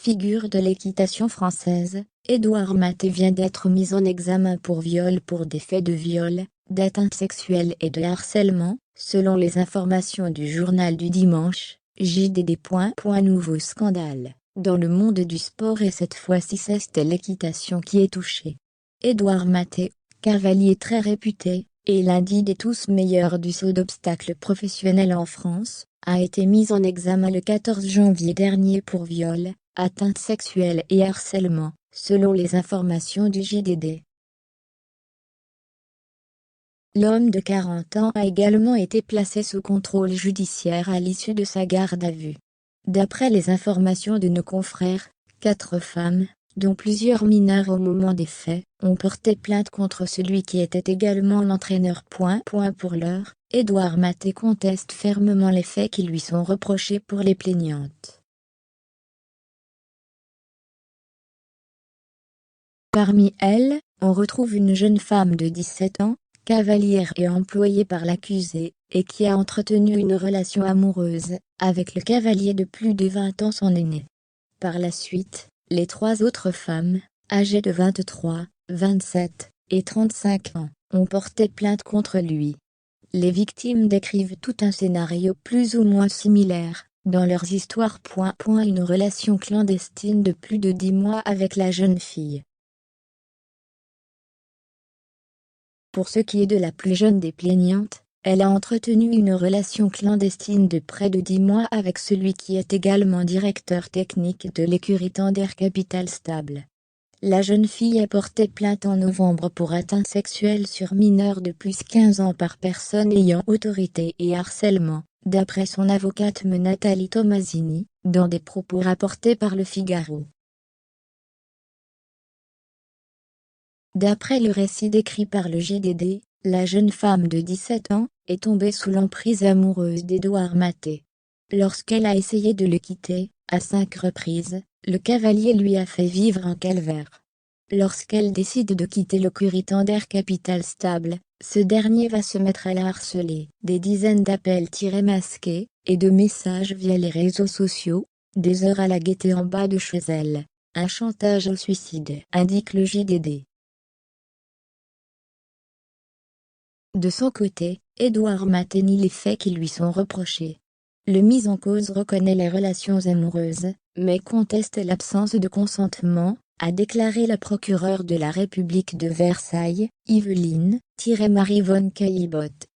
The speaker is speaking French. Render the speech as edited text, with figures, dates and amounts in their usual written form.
Figure de l'équitation française, Édouard Maté vient d'être mis en examen pour viol pour des faits de viol, d'atteinte sexuelle et de harcèlement, selon les informations du journal du dimanche, JDD. Nouveau scandale. Dans le monde du sport et cette fois-ci c'est l'équitation qui est touchée. Édouard Maté, cavalier très réputé, et l'un des tous meilleurs du saut d'obstacles professionnel en France, a été mis en examen le 14 janvier dernier pour viol, atteinte sexuelle et harcèlement, selon les informations du JDD. L'homme de 40 ans a également été placé sous contrôle judiciaire à l'issue de sa garde à vue. D'après les informations de nos confrères, 4 femmes, dont plusieurs mineurs au moment des faits, ont porté plainte contre celui qui était également l'entraîneur. Pour l'heure, Édouard Maté conteste fermement les faits qui lui sont reprochés pour les plaignantes. Parmi elles, on retrouve une jeune femme de 17 ans, cavalière et employée par l'accusé, et qui a entretenu une relation amoureuse avec le cavalier de plus de 20 ans, son aîné. Par la suite, les 3 autres femmes, âgées de 23, 27 et 35 ans, ont porté plainte contre lui. Les victimes décrivent tout un scénario plus ou moins similaire, dans leurs histoires. Une relation clandestine de plus de 10 mois avec la jeune fille. Pour ce qui est de la plus jeune des plaignantes, elle a entretenu une relation clandestine de près de 10 mois avec celui qui est également directeur technique de l'écurie Tender Capital Stable. La jeune fille a porté plainte en novembre pour atteinte sexuelle sur mineur de plus 15 ans par personne ayant autorité et harcèlement, d'après son avocate Nathalie Tomasini, dans des propos rapportés par Le Figaro. D'après le récit décrit par le JDD, la jeune femme de 17 ans est tombée sous l'emprise amoureuse d'Édouard Maté. Lorsqu'elle a essayé de le quitter, à 5 reprises, le cavalier lui a fait vivre un calvaire. Lorsqu'elle décide de quitter l'écurie Tender Capital Stable, ce dernier va se mettre à la harceler. Des dizaines d'appels masqués, et de messages via les réseaux sociaux, des heures à la guetter en bas de chez elle. Un chantage au suicide, indique le JDD. De son côté, Édouard Maté nie les faits qui lui sont reprochés. Le mis en cause reconnaît les relations amoureuses, mais conteste l'absence de consentement, a déclaré la procureure de la République de Versailles, Yveline-Marie von Caillebotte.